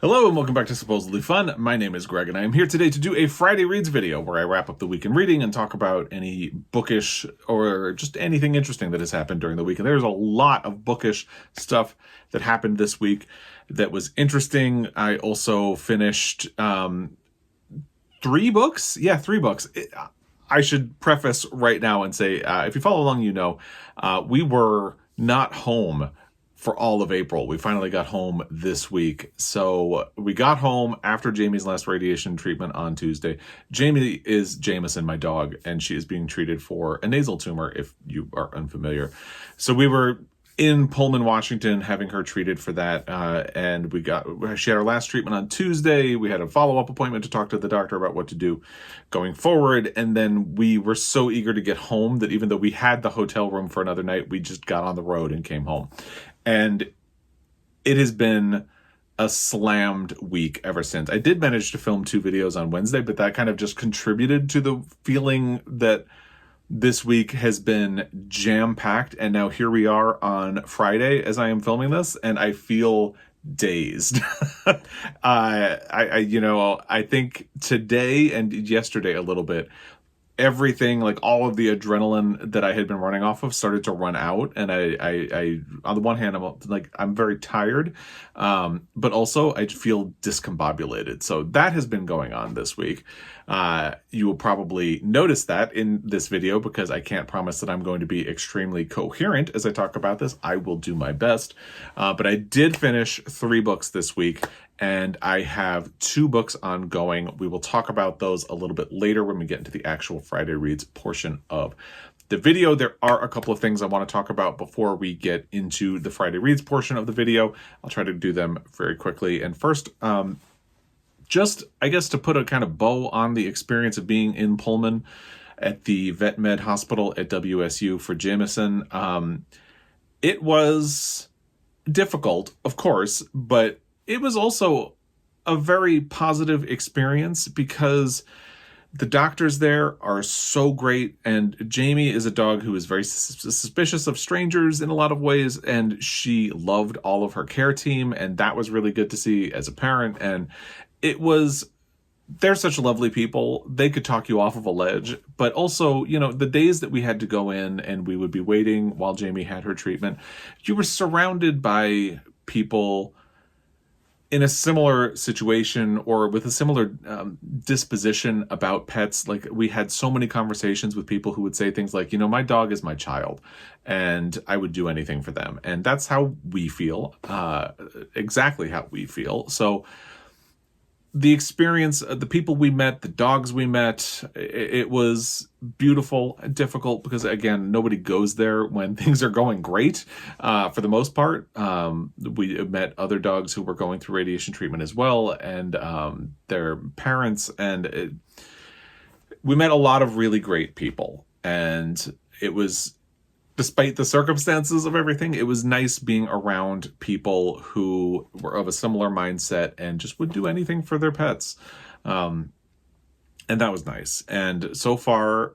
Hello and welcome back to Supposedly Fun. My name is Greg and I am here today to do a Friday Reads video where I wrap up the week in reading and talk about any bookish or just anything interesting that has happened during the week. And there's a lot of bookish stuff that happened this week that was interesting. I also finished 3 books. Yeah, 3 books. I should preface right now and say, if you follow along, you know, we were not home for all of April. We finally got home this week. So we got home after Jamie's last radiation treatment on Tuesday. Jamie is Jameson, my dog, and she is being treated for a nasal tumor, if you are unfamiliar. So we were in Pullman, Washington, having her treated for that. And she had her last treatment on Tuesday. We had a follow-up appointment to talk to the doctor about what to do going forward. And then we were so eager to get home that even though we had the hotel room for another night, we just got on the road and came home. And it has been a slammed week ever since. I did manage to film 2 videos on Wednesday, but that kind of just contributed to the feeling that this week has been jam-packed. And now here we are on Friday as I am filming this, and I feel dazed. I think today and yesterday a little bit, everything, like all of the adrenaline that I had been running off of started to run out. And I on the one hand, I'm very tired, but also I feel discombobulated. So that has been going on this week. You will probably notice that in this video because I can't promise that I'm going to be extremely coherent as I talk about this. I will do my best. But I did finish 3 books this week. And I have 2 books ongoing. We will talk about those a little bit later when we get into the actual Friday Reads portion of the video. There are a couple of things I want to talk about before we get into the Friday Reads portion of the video. I'll try to do them very quickly. And first, just, I guess, to put a kind of bow on the experience of being in Pullman at the Vet Med Hospital at WSU for Jameson. It was difficult, of course, but it was also a very positive experience because the doctors there are so great, and Jamie is a dog who is very suspicious of strangers in a lot of ways, and she loved all of her care team, and that was really good to see as a parent. And they're such lovely people. They could talk you off of a ledge, but also, you know, the days that we had to go in and we would be waiting while Jamie had her treatment, you were surrounded by people in a similar situation or with a similar disposition about pets. Like, we had so many conversations with people who would say things like, you know, my dog is my child and I would do anything for them. And that's how we feel, exactly how we feel. So the experience, the people we met, the dogs we met, it was beautiful and difficult because, again, nobody goes there when things are going great for the most part. We met other dogs who were going through radiation treatment as well, and their parents, and we met a lot of really great people. And it was, despite the circumstances of everything, it was nice being around people who were of a similar mindset and just would do anything for their pets. And that was nice. And so far,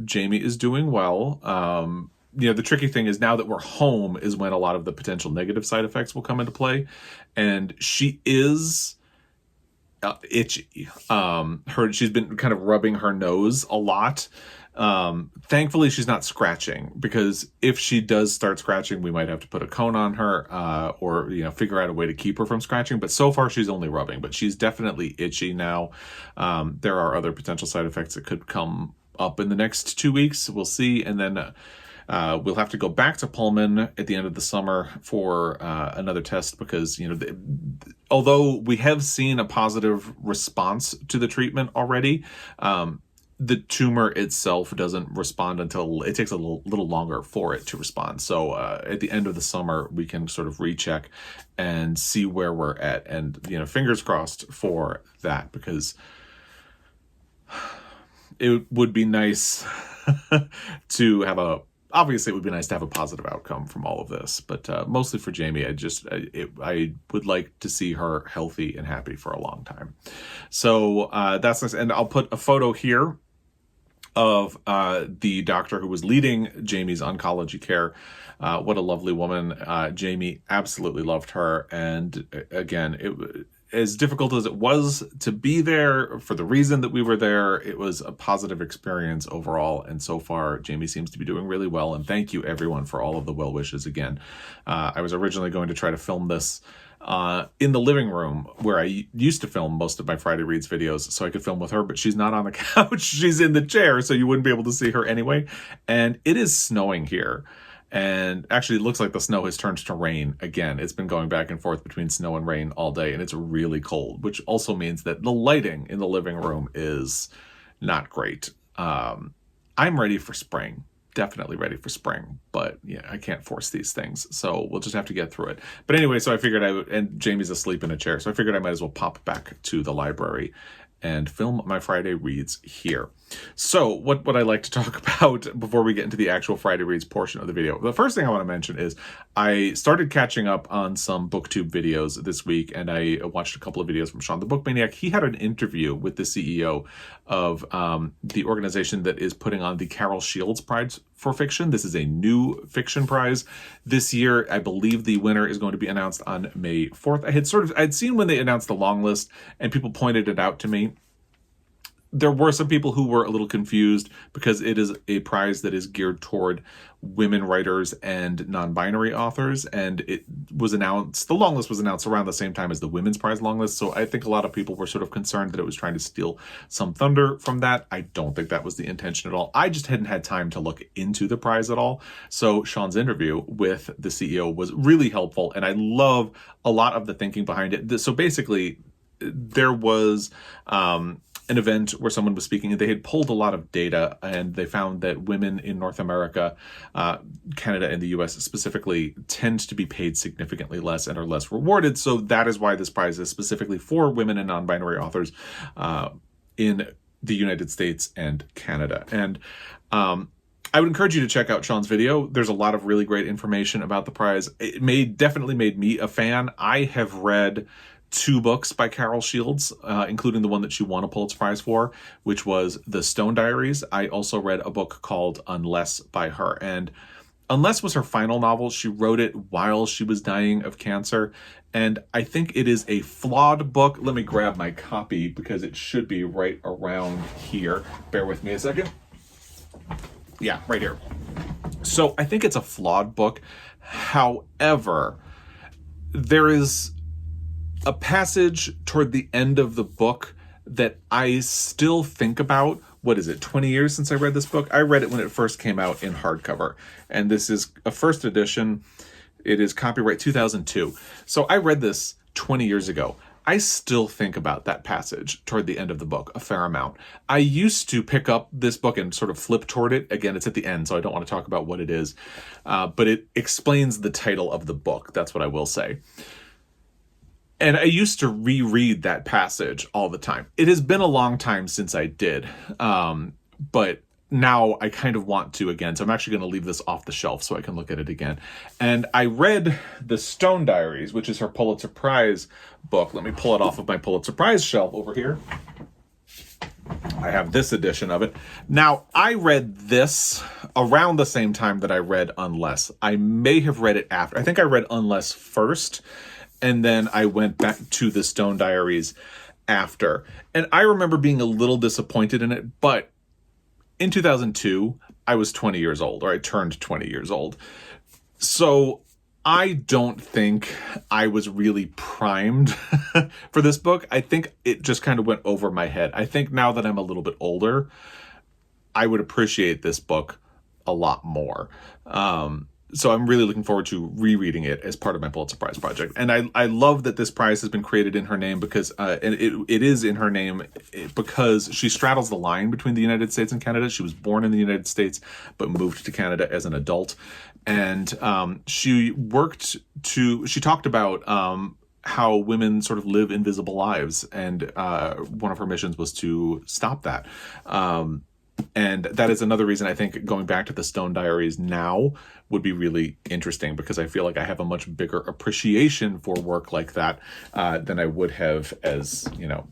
Jamie is doing well. The tricky thing is now that we're home is when a lot of the potential negative side effects will come into play. And she is itchy. She's been kind of rubbing her nose a lot. Thankfully she's not scratching, because if she does start scratching, we might have to put a cone on her, or, you know, figure out a way to keep her from scratching. But so far she's only rubbing, but she's definitely itchy now. There are other potential side effects that could come up in the next 2 weeks. We'll see. And then, we'll have to go back to Pullman at the end of the summer for, another test because, you know, although we have seen a positive response to the treatment already, the tumor itself doesn't respond until it takes a little longer for it to respond. So at the end of the summer, we can sort of recheck and see where we're at. And, you know, fingers crossed for that, because it would be nice to have obviously it would be nice to have a positive outcome from all of this, but mostly for Jamie, I would like to see her healthy and happy for a long time. So that's nice. And I'll put a photo here of the doctor who was leading Jamie's oncology care. What a lovely woman. Jamie absolutely loved her. And again, as difficult as it was to be there for the reason that we were there, it was a positive experience overall. And so far, Jamie seems to be doing really well. And thank you, everyone, for all of the well wishes again. I was originally going to try to film this in the living room where I used to film most of my Friday Reads videos so I could film with her, but she's not on the couch. She's in the chair, so you wouldn't be able to see her anyway. And it is snowing here. And actually, it looks like the snow has turned to rain again. It's been going back and forth between snow and rain all day, and it's really cold, which also means that the lighting in the living room is not great. I'm ready for spring. Definitely ready for spring, but yeah, I can't force these things, so we'll just have to get through it. But anyway, so I figured and Jamie's asleep in a chair, so I figured I might as well pop back to the library and film my Friday Reads here. So what would I like to talk about before we get into the actual Friday Reads portion of the video? The first thing I want to mention is I started catching up on some booktube videos this week, and I watched a couple of videos from Sean the Book Maniac. He had an interview with the CEO of the organization that is putting on the Carol Shields Prize for Fiction. This is a new fiction prize this year. I believe the winner is going to be announced on May 4th. I'd seen when they announced the long list, and people pointed it out to me. There were some people who were a little confused because it is a prize that is geared toward women writers and non-binary authors, and it was announced, the long list was announced around the same time as the women's prize long list, so I think a lot of people were sort of concerned that it was trying to steal some thunder from that. I don't think that was the intention at all. I just hadn't had time to look into the prize at all, so Sean's interview with the CEO was really helpful, and I love a lot of the thinking behind it. So basically, there was an event where someone was speaking, and they had pulled a lot of data, and they found that women in North America, Canada and the US specifically, tend to be paid significantly less and are less rewarded. So that is why this prize is specifically for women and non-binary authors in the United States and Canada. And I would encourage you to check out Sean's video. There's a lot of really great information about the prize. It definitely made me a fan. I have read 2 books by Carol Shields, including the one that she won a Pulitzer Prize for, which was The Stone Diaries. I also read a book called Unless by her. And Unless was her final novel. She wrote it while she was dying of cancer. And I think it is a flawed book. Let me grab my copy because it should be right around here. Bear with me a second. Yeah, right here. So I think it's a flawed book. However, there is a passage toward the end of the book that I still think about. What is it, 20 years since I read this book? I read it when it first came out in hardcover, and this is a first edition. It is copyright 2002. So I read this 20 years ago. I still think about that passage toward the end of the book a fair amount. I used to pick up this book and sort of flip toward it. Again, it's at the end, so I don't want to talk about what it is, but it explains the title of the book. That's what I will say. And I used to reread that passage all the time. It has been a long time since I did, but now I kind of want to again. So I'm actually going to leave this off the shelf so I can look at it again. And I read The Stone Diaries, which is her Pulitzer Prize book. Let me pull it off of my Pulitzer Prize shelf over here. I have this edition of it. Now, I read this around the same time that I read Unless. I may have read it after. I think I read Unless first, and then I went back to The Stone Diaries after. And I remember being a little disappointed in it, but in 2002, I was 20 years old, or I turned 20 years old. So I don't think I was really primed for this book. I think it just kind of went over my head. I think now that I'm a little bit older, I would appreciate this book a lot more. So I'm really looking forward to rereading it as part of my Pulitzer Prize project. And I love that this prize has been created in her name because it is in her name because she straddles the line between the United States and Canada. She was born in the United States, but moved to Canada as an adult. And she talked about how women sort of live invisible lives. And one of her missions was to stop that. And that is another reason I think going back to The Stone Diaries now would be really interesting, because I feel like I have a much bigger appreciation for work like that than I would have as,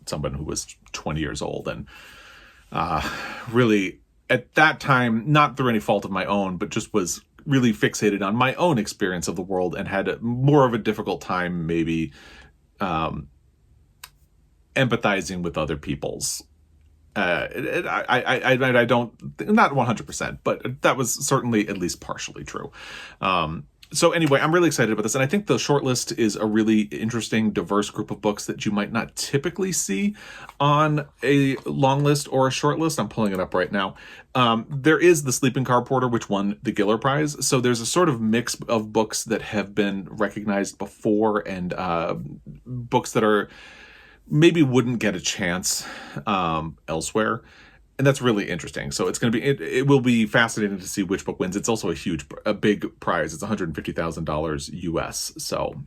someone who was 20 years old. And really at that time, not through any fault of my own, but just was really fixated on my own experience of the world and had more of a difficult time maybe empathizing with other people's. I don't, not 100%, but that was certainly at least partially true. So anyway, I'm really excited about this. And I think the shortlist is a really interesting, diverse group of books that you might not typically see on a long list or a short list. I'm pulling it up right now. There is The Sleeping Car Porter, which won the Giller Prize. So there's a sort of mix of books that have been recognized before and books that are maybe wouldn't get a chance elsewhere. And that's really interesting. So it's going to be, it will be fascinating to see which book wins. It's also a big prize. It's $150,000 US. So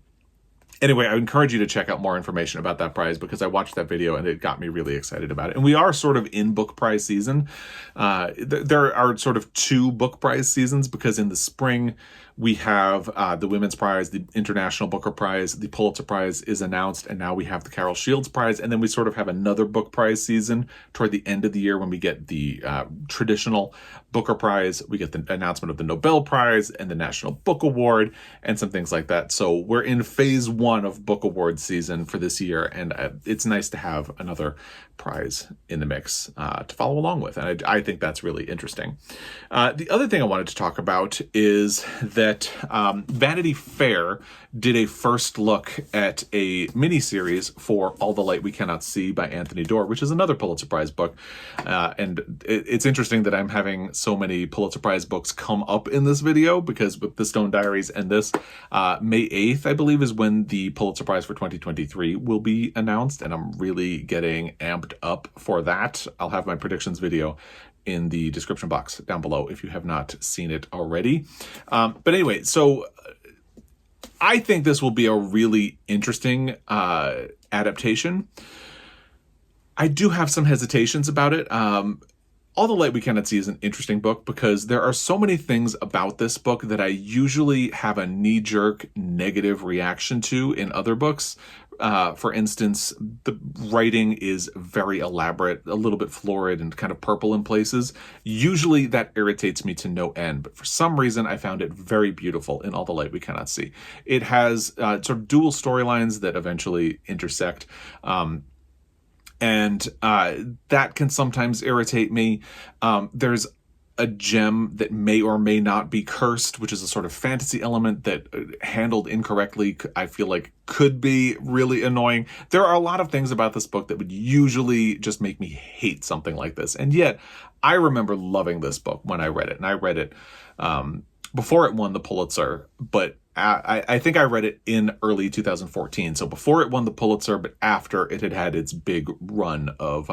anyway, I encourage you to check out more information about that prize because I watched that video and it got me really excited about it. And we are sort of in book prize season. There are sort of 2 book prize seasons because in the spring we have the Women's Prize, the International Booker Prize, the Pulitzer Prize is announced, and now we have the Carol Shields Prize, and then we sort of have another book prize season toward the end of the year when we get the traditional Booker Prize, we get the announcement of the Nobel Prize and the National Book Award and some things like that. So we're in phase 1 of book award season for this year, and it's nice to have another prize in the mix to follow along with, and I think that's really interesting. The other thing I wanted to talk about is that Vanity Fair did a first look at a miniseries for All the Light We Cannot See by Anthony Doerr, which is another Pulitzer Prize book. And it's interesting that I'm having so many Pulitzer Prize books come up in this video because with the Stone Diaries and this, May 8th, I believe, is when the Pulitzer Prize for 2023 will be announced. And I'm really getting amped up for that. I'll have my predictions video in the description box down below if you have not seen it already. But anyway, so I think this will be a really interesting adaptation. I do have some hesitations about it. All the Light We Cannot See is an interesting book because there are so many things about this book that I usually have a knee-jerk negative reaction to in other books. For instance, the writing is very elaborate, a little bit florid and kind of purple in places. Usually that irritates me to no end, but for some reason I found it very beautiful in All the Light We Cannot See. It has sort of dual storylines that eventually intersect. And that can sometimes irritate me. There's a gem that may or may not be cursed, which is a sort of fantasy element that handled incorrectly, I feel like could be really annoying. There are a lot of things about this book that would usually just make me hate something like this. And yet I remember loving this book when I read it. And I read it before it won the Pulitzer, but I think I read it in early 2014. So before it won the Pulitzer, but after it had had its big run of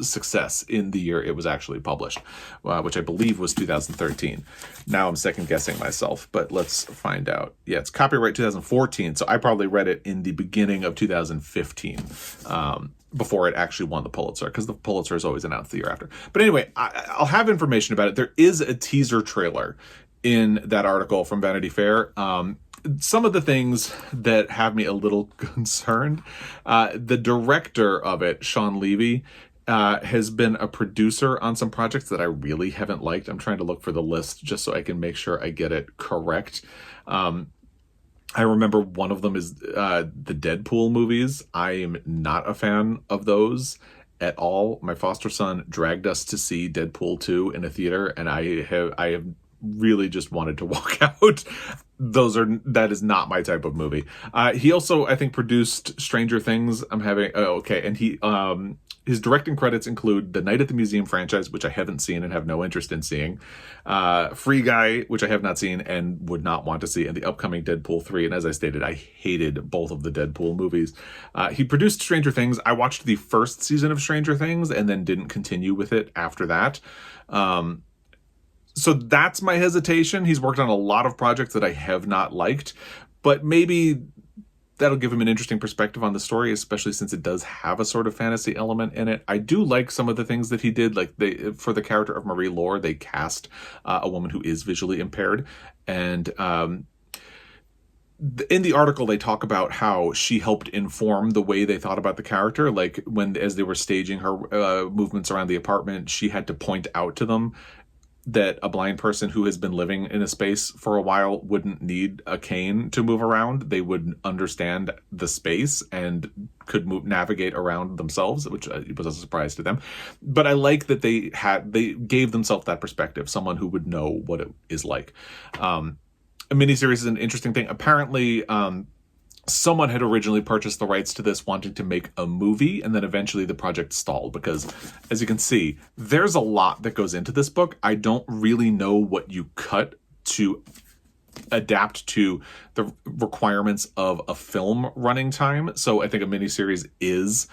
success in the year it was actually published, which I believe was 2013. Now I'm second guessing myself, but let's find out. Yeah, it's copyright 2014. So I probably read it in the beginning of 2015. Before it actually won the Pulitzer, because the Pulitzer is always announced the year after. But anyway, I'll have information about it. There is a teaser trailer in that article from Vanity Fair. Some of the things that have me a little concerned, the director of it, Sean Levy, has been a producer on some projects that I really haven't liked. I'm trying to look for the list just so I can make sure I get it correct. I remember one of them is the Deadpool movies. I am not a fan of those at all. My foster son dragged us to see Deadpool 2 in a theater, and I have really just wanted to walk out. That is not my type of movie. He also, I think, produced Stranger Things. And his directing credits include the Night at the Museum franchise, which I haven't seen and have no interest in seeing, Free Guy, which I have not seen and would not want to see, and the upcoming Deadpool 3. And as I stated, I hated both of the Deadpool movies. He produced Stranger Things. I watched the first season of Stranger Things and then didn't continue with it after that. So that's my hesitation. He's worked on a lot of projects that I have not liked, but maybe that'll give him an interesting perspective on the story, especially since it does have a sort of fantasy element in it. I do like some of the things that he did. Like for the character of Marie Laure, they cast a woman who is visually impaired. And in the article, they talk about how she helped inform the way they thought about the character. Like as they were staging her movements around the apartment, she had to point out to them that a blind person who has been living in a space for a while wouldn't need a cane to move around. They would understand the space and could navigate around themselves, which was a surprise to them. But I like that they gave themselves that perspective, someone who would know what it is like. A miniseries is an interesting thing. Apparently, someone had originally purchased the rights to this wanting to make a movie, and then eventually the project stalled because, as you can see, there's a lot that goes into this book. I don't really know what you cut to adapt to the requirements of a film running time. So I think a miniseries is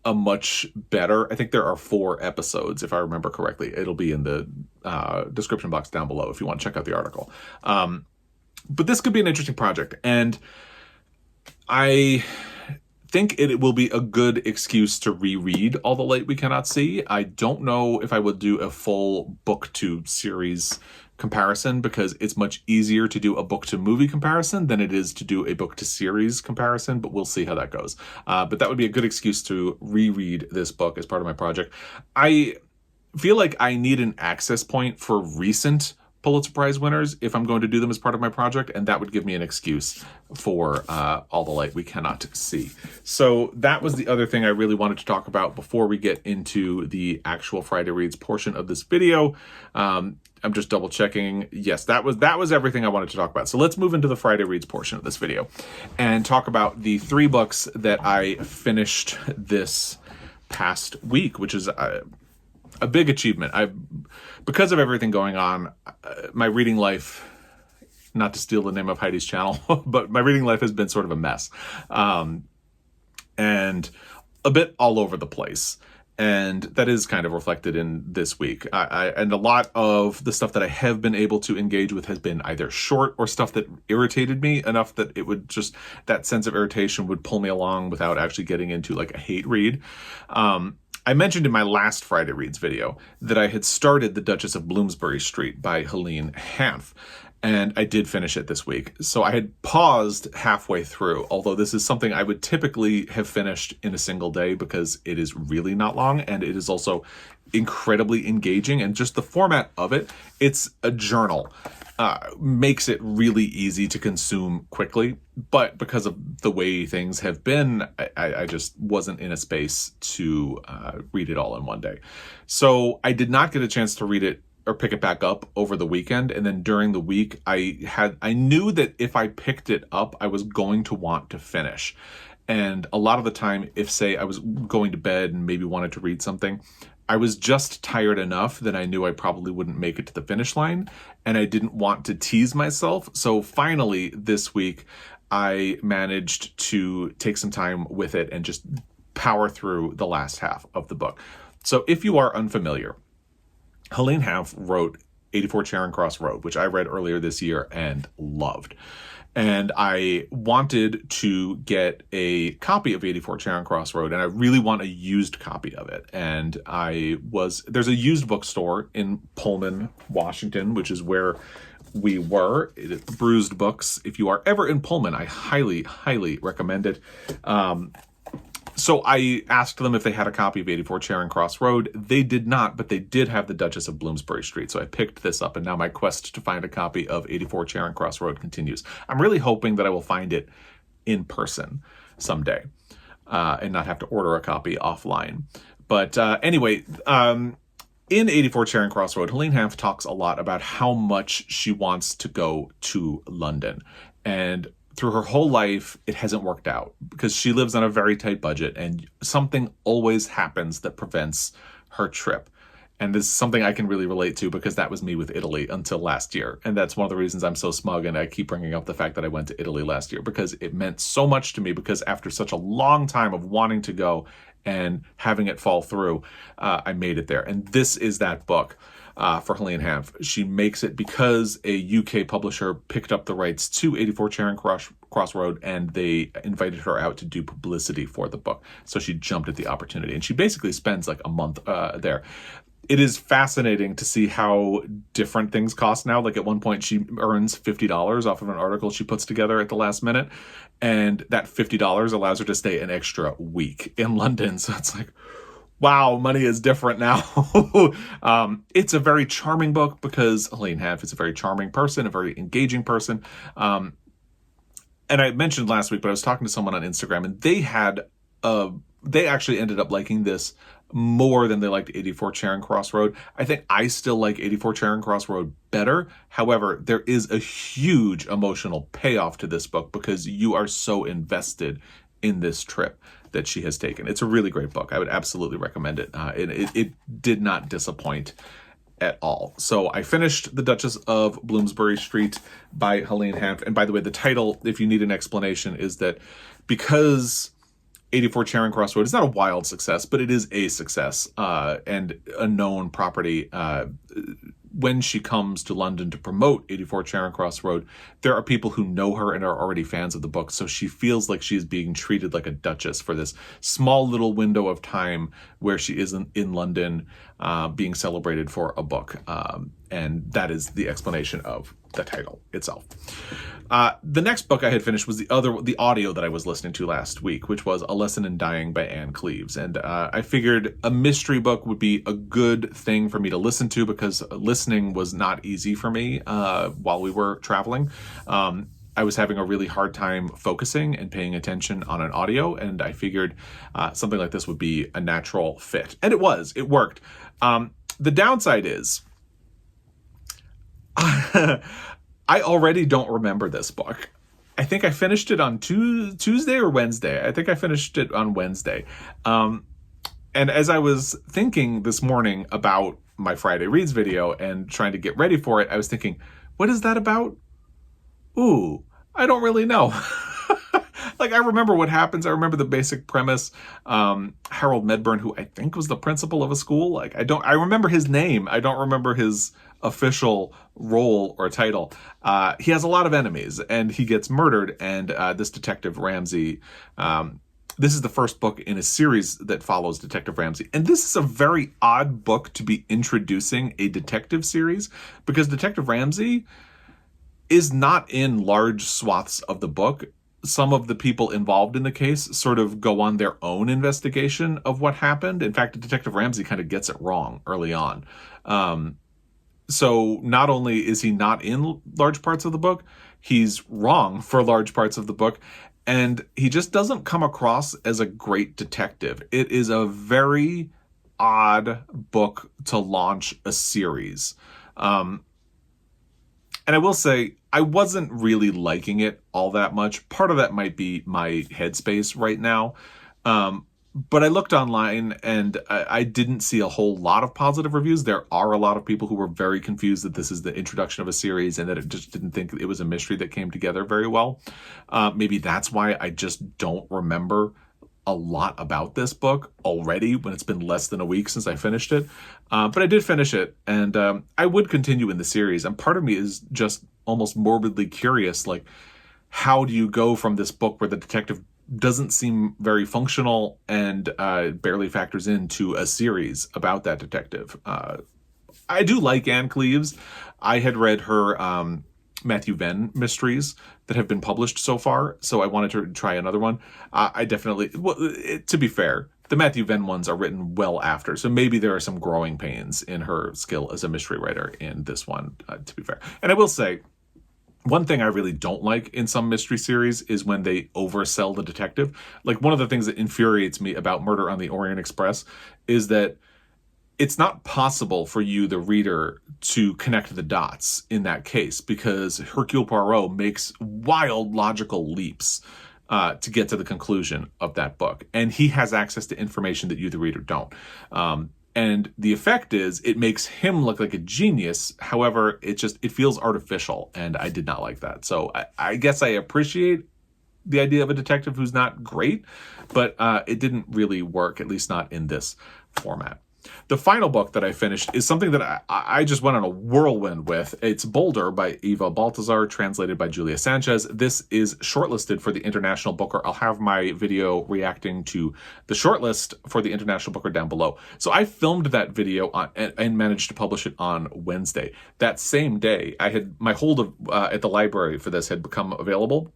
a much better. I think there are 4 episodes, if I remember correctly. It'll be in the description box down below if you want to check out the article. But this could be an interesting project, and I think it will be a good excuse to reread All the Light We Cannot See. I don't know if I would do a full book to series comparison, because it's much easier to do a book to movie comparison than it is to do a book to series comparison, but we'll see how that goes. But that would be a good excuse to reread this book as part of my project. I feel like I need an access point for recent Pulitzer Prize winners if I'm going to do them as part of my project, and that would give me an excuse for All the Light We Cannot See. So that was the other thing I really wanted to talk about before we get into the actual Friday Reads portion of this video. I'm just double checking. Yes, that was everything I wanted to talk about. So let's move into the Friday Reads portion of this video and talk about the 3 books that I finished this past week, which is a big achievement. Because of everything going on, my reading life, not to steal the name of Heidi's channel, but my reading life has been sort of a mess, and a bit all over the place. And that is kind of reflected in this week. And a lot of the stuff that I have been able to engage with has been either short or stuff that irritated me enough that it would just, that sense of irritation would pull me along without actually getting into like a hate read. I mentioned in my last Friday Reads video that I had started The Duchess of Bloomsbury Street by Helene Hanff, and I did finish it this week. So I had paused halfway through, although this is something I would typically have finished in a single day because it is really not long, and it is also incredibly engaging, and just the format of it, it's a journal. Makes it really easy to consume quickly, but because of the way things have been, I just wasn't in a space to read it all in one day. So I did not get a chance to read it or pick it back up over the weekend, and then during the week I knew that if I picked it up, I was going to want to finish. And a lot of the time, if say I was going to bed and maybe wanted to read something, I was just tired enough that I knew I probably wouldn't make it to the finish line, and I didn't want to tease myself. So finally this week, I managed to take some time with it and just power through the last half of the book. So if you are unfamiliar, Helene Hanff wrote 84 Charing Cross Road, which I read earlier this year and loved. And I wanted to get a copy of 84 Charing Cross Road, and I really want a used copy of it. And there's a used bookstore in Pullman, Washington, which is where we were. Bruised Books. If you are ever in Pullman, I highly, highly recommend it. So I asked them if they had a copy of 84 Charing Cross Road. They did not, but they did have The Duchess of Bloomsbury Street. So I picked this up, and now my quest to find a copy of 84 Charing Cross Road continues. I'm really hoping that I will find it in person someday and not have to order a copy offline. But anyway, in 84 Charing Cross Road, Helene Hanff talks a lot about how much she wants to go to London. And through her whole life, it hasn't worked out because she lives on a very tight budget, and something always happens that prevents her trip. And this is something I can really relate to because that was me with Italy until last year. And that's one of the reasons I'm so smug, and I keep bringing up the fact that I went to Italy last year because it meant so much to me, because after such a long time of wanting to go and having it fall through, I made it there. And this is that book. For Helene Hanff. She makes it because a UK publisher picked up the rights to 84 Charing Cross Road, and they invited her out to do publicity for the book. So she jumped at the opportunity, and she basically spends like a month there. It is fascinating to see how different things cost now. Like at one point, she earns $50 off of an article she puts together at the last minute, and that $50 allows her to stay an extra week in London. So it's like, Wow, money is different now. It's a very charming book because Helene Hanff is a very charming person, a very engaging person. Um, and I mentioned last week, but I was talking to someone on Instagram, and they actually ended up liking this more than they liked 84 Charing Cross Road. I think I still like 84 Charing Cross Road better. However, there is a huge emotional payoff to this book because you are so invested in this trip that she has taken. It's a really great book. I would absolutely recommend it. It did not disappoint at all. So I finished The Duchess of Bloomsbury Street by Helene Hanff. And by the way, the title, if you need an explanation, is that because 84 Charing Cross Road is not a wild success, but it is a success and a known property. When she comes to London to promote 84 Charing Cross Road, there are people who know her and are already fans of the book. So she feels like she is being treated like a duchess for this small little window of time where she isn't in London being celebrated for a book. And that is the explanation of the title itself. The next book I had finished was the audio that I was listening to last week, which was A Lesson in Dying by Ann Cleeves. And I figured a mystery book would be a good thing for me to listen to because listening was not easy for me while we were traveling. I was having a really hard time focusing and paying attention on an audio, and I figured something like this would be a natural fit. And it was. It worked. The downside is I already don't remember this book. I think I finished it on Tuesday or Wednesday. I think I finished it on Wednesday. And as I was thinking this morning about my Friday Reads video and trying to get ready for it, I was thinking, what is that about? Ooh, I don't really know. Like, I remember what happens. I remember the basic premise. Harold Medburn, who I think was the principal of a school. I remember his name. I don't remember his official role or title. He has a lot of enemies and he gets murdered. And this Detective Ramsey, this is the first book in a series that follows Detective Ramsey. And this is a very odd book to be introducing a detective series because Detective Ramsey is not in large swaths of the book. Some of the people involved in the case sort of go on their own investigation of what happened. In fact, Detective Ramsey kind of gets it wrong early on. So not only is he not in large parts of the book, he's wrong for large parts of the book. And he just doesn't come across as a great detective. It is a very odd book to launch a series. And I will say, I wasn't really liking it all that much. Part of that might be my headspace right now. But I looked online and I didn't see a whole lot of positive reviews. There are a lot of people who were very confused that this is the introduction of a series and that it just didn't think it was a mystery that came together very well. Maybe that's why I just don't remember a lot about this book already when it's been less than a week since I finished it. But I did finish it, and I would continue in the series. And part of me is just almost morbidly curious, like, how do you go from this book where the detective doesn't seem very functional and barely factors into a series about that detective? I do like Ann Cleeves. I had read her Matthew Venn mysteries that have been published so far, so I wanted to try another one. I definitely, to be fair, the Matthew Venn ones are written well after, so maybe there are some growing pains in her skill as a mystery writer in this one, to be fair. And I will say, one thing I really don't like in some mystery series is when they oversell the detective. Like, one of the things that infuriates me about Murder on the Orient Express is that it's not possible for you, the reader, to connect the dots in that case because Hercule Poirot makes wild logical leaps to get to the conclusion of that book. And he has access to information that you, the reader, don't. And the effect is it makes him look like a genius. However, it feels artificial, and I did not like that. So I guess I appreciate the idea of a detective who's not great, but it didn't really work, at least not in this format. The final book that I finished is something that I just went on a whirlwind with. It's Boulder by Eva Baltasar, translated by Julia Sanches. This is shortlisted for the International Booker. I'll have my video reacting to the shortlist for the International Booker down below. So I filmed that video and managed to publish it on Wednesday. That same day, I had my hold of at the library for this had become available.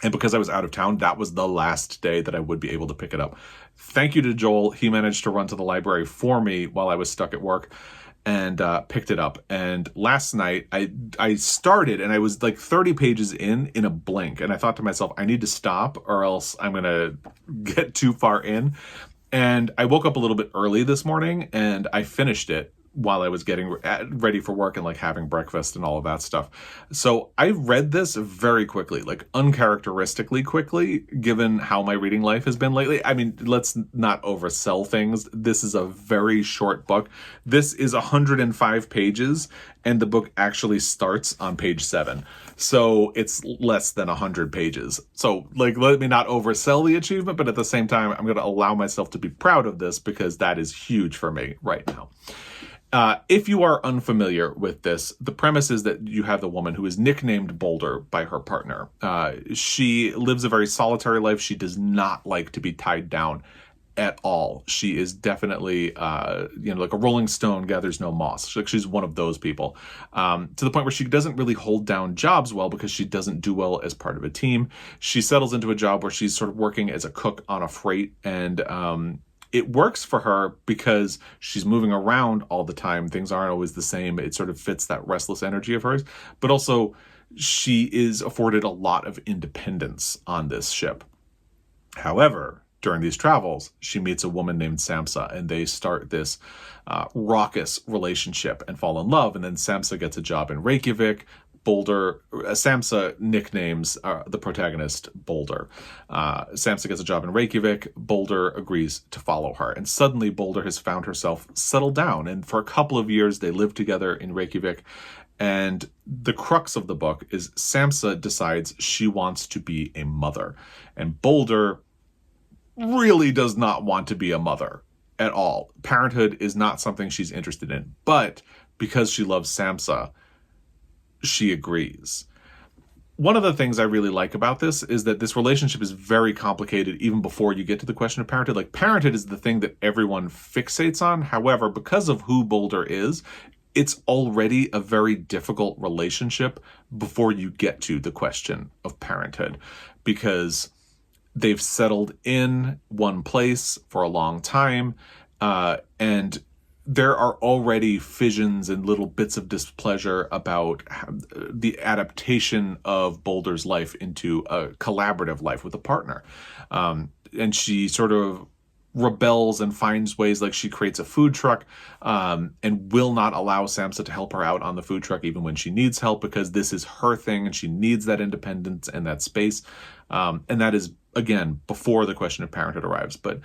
And because I was out of town, that was the last day that I would be able to pick it up. Thank you to Joel. He managed to run to the library for me while I was stuck at work and picked it up. And last night I started, and I was like 30 pages in a blink. And I thought to myself, I need to stop or else I'm going to get too far in. And I woke up a little bit early this morning and I finished it while I was getting ready for work and like having breakfast and all of that stuff. So I read this very quickly, like uncharacteristically quickly, given how my reading life has been lately. I mean, let's not oversell things. This is a very short book. This is 105 pages and the book actually starts on page 7. So it's less than 100 pages. So like, let me not oversell the achievement, but at the same time, I'm going to allow myself to be proud of this because that is huge for me right now. If you are unfamiliar with this, the premise is that you have the woman who is nicknamed Boulder by her partner. She lives a very solitary life. She does not like to be tied down at all. She is definitely, like a rolling stone gathers no moss. She's one of those people, to the point where she doesn't really hold down jobs well because she doesn't do well as part of a team. She settles into a job where she's sort of working as a cook on a freight, and it works for her because she's moving around all the time. Things aren't always the same. It sort of fits that restless energy of hers. But also, she is afforded a lot of independence on this ship. However, during these travels, she meets a woman named Samsa, and they start this raucous relationship and fall in love. And then Samsa gets a job in Reykjavik. Boulder, Samsa nicknames the protagonist Boulder. Samsa gets a job in Reykjavik. Boulder agrees to follow her. And suddenly Boulder has found herself settled down. And for a couple of years, they live together in Reykjavik. And the crux of the book is Samsa decides she wants to be a mother. And Boulder really does not want to be a mother at all. Parenthood is not something she's interested in. But because she loves Samsa, she agrees. One of the things I really like about this is that this relationship is very complicated even before you get to the question of parenthood. Like, parenthood is the thing that everyone fixates on. However, because of who Boulder is, it's already a very difficult relationship before you get to the question of parenthood, because they've settled in one place for a long time, and there are already fissions and little bits of displeasure about the adaptation of Boulder's life into a collaborative life with a partner. And she sort of rebels and finds ways, like she creates a food truck and will not allow Samsa to help her out on the food truck even when she needs help, because this is her thing and she needs that independence and that space. And that is, again, before the question of parenthood arrives. But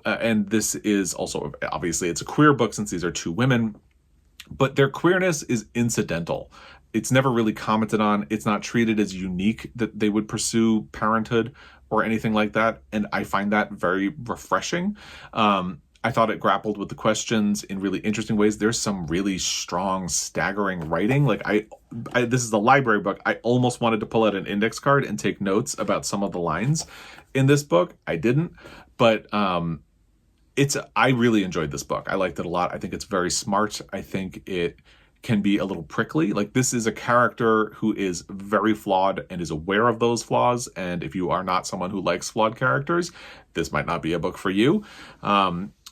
and this is also, obviously, it's a queer book since these are two women, but their queerness is incidental. It's never really commented on. It's not treated as unique that they would pursue parenthood or anything like that. And I find that very refreshing. I thought it grappled with the questions in really interesting ways. There's some really strong, staggering writing. Like this is a library book. I almost wanted to pull out an index card and take notes about some of the lines in this book. I didn't, but I really enjoyed this book. I liked it a lot. I think it's very smart. I think it can be a little prickly. Like, this is a character who is very flawed and is aware of those flaws. And if you are not someone who likes flawed characters, this might not be a book for you.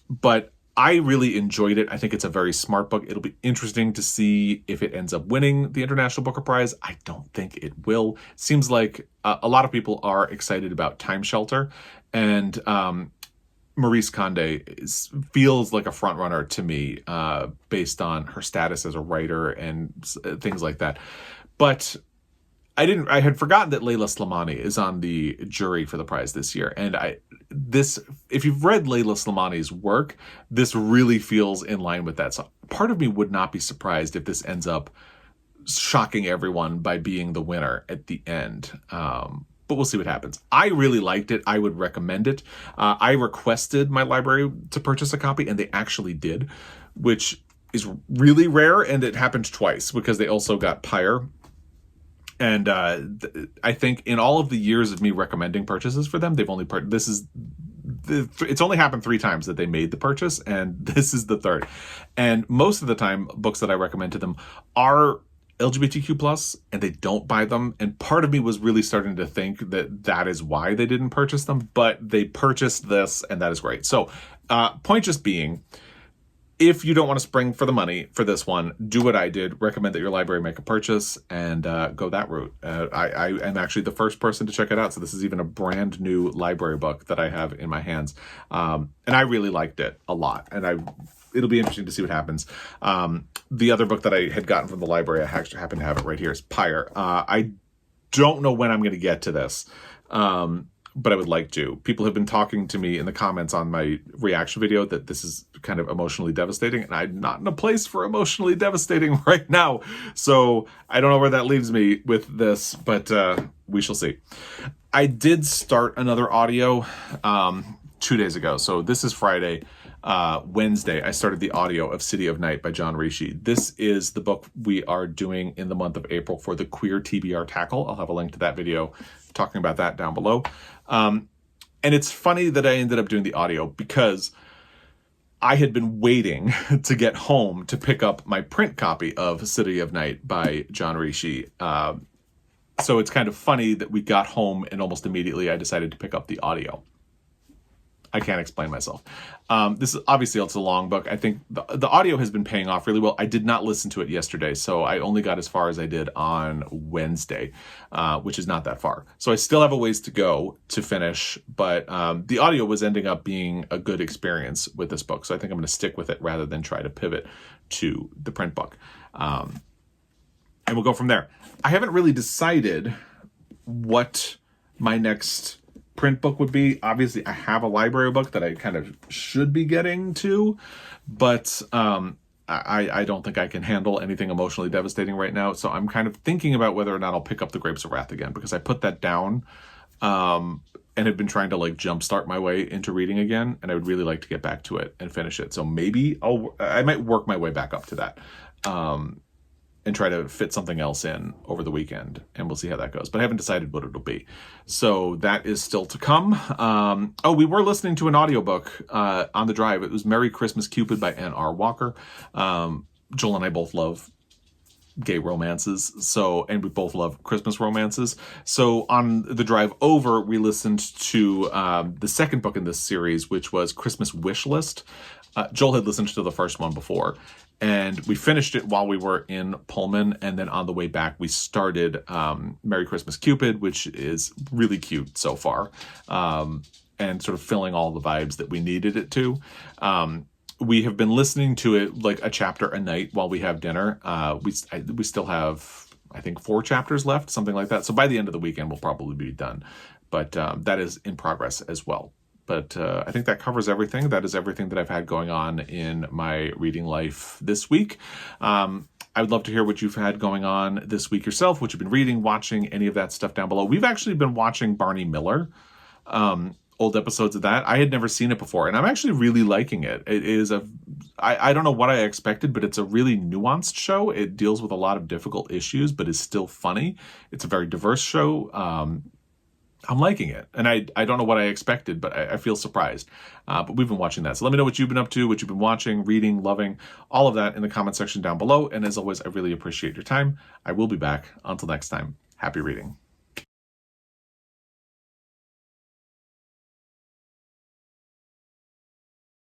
But I really enjoyed it. I think it's a very smart book. It'll be interesting to see if it ends up winning the International Booker Prize. I don't think it will. It seems like a lot of people are excited about Time Shelter, and Maurice Condé feels like a front runner to me, based on her status as a writer and things like that. But I had forgotten that Leila Slimani is on the jury for the prize this year. And if you've read Leila Slimani's work, this really feels in line with that. So part of me would not be surprised if this ends up shocking everyone by being the winner at the end. But we'll see what happens. I really liked it. I would recommend it. I requested my library to purchase a copy, and they actually did, which is really rare. And it happened twice because they also got Pyre. And I think in all of the years of me recommending purchases for them, they've only it's only happened 3 times that they made the purchase, and this is the third. And most of the time, books that I recommend to them are LGBTQ plus and they don't buy them. And part of me was really starting to think that that is why they didn't purchase them, but they purchased this and that is great. So point just being, if you don't want to spring for the money for this one, do what I did. Recommend that your library make a purchase and go that route. I am actually the first person to check it out. So this is even a brand new library book that I have in my hands. And I really liked it a lot. And it'll be interesting to see what happens. The other book that I had gotten from the library, I actually happen to have it right here, is Pyre. I don't know when I'm going to get to this, but I would like to. People have been talking to me in the comments on my reaction video that this is kind of emotionally devastating, and I'm not in a place for emotionally devastating right now. So I don't know where that leaves me with this, but we shall see. I did start another audio 2 days ago. So this is Friday. Wednesday, I started the audio of City of Night by John Rechy. This is the book we are doing in the month of April for the Queer TBR Tackle. I'll have a link to that video talking about that down below. And it's funny that I ended up doing the audio because I had been waiting to get home to pick up my print copy of City of Night by John Rechy. So it's kind of funny that we got home and almost immediately I decided to pick up the audio. I can't explain myself. This is obviously it's a long book. I think the audio has been paying off really well. I did not listen to it yesterday, so I only got as far as I did on Wednesday, which is not that far. So I still have a ways to go to finish, but the audio was ending up being a good experience with this book. So I think I'm going to stick with it rather than try to pivot to the print book. And we'll go from there. I haven't really decided what my next print book would be. Obviously, I have a library book that I kind of should be getting to, but I don't think I can handle anything emotionally devastating right now. So I'm kind of thinking about whether or not I'll pick up The Grapes of Wrath again, because I put that down and have been trying to like jumpstart my way into reading again, and I would really like to get back to it and finish it. So maybe I might work my way back up to that. And try to fit something else in over the weekend, and we'll see how that goes. But I haven't decided what it'll be. So that is still to come. We were listening to an audiobook on the drive. It was Merry Christmas, Cupid by N.R. Walker. Joel and I both love gay romances, and we both love Christmas romances. So on the drive over, we listened to the second book in this series, which was Christmas Wish List. Joel had listened to the first one before, and we finished it while we were in Pullman, and then on the way back we started Merry Christmas Cupid, which is really cute so far, and sort of filling all the vibes that we needed it to. We have been listening to it like a chapter a night while we have dinner. We still have, I think, 4 chapters left, something like that. So by the end of the weekend we'll probably be done, but that is in progress as well. But I think that covers everything. That is everything that I've had going on in my reading life this week. I would love to hear what you've had going on this week yourself, what you've been reading, watching, any of that stuff down below. We've actually been watching Barney Miller, old episodes of that. I had never seen it before, and I'm actually really liking it. It is I don't know what I expected, but it's a really nuanced show. It deals with a lot of difficult issues, but is still funny. It's a very diverse show. I'm liking it, and I don't know what I expected, but I feel surprised. But we've been watching that. So let me know what you've been up to, what you've been watching, reading, loving, all of that in the comment section down below. And as always, I really appreciate your time. I will be back. Until next time, happy reading.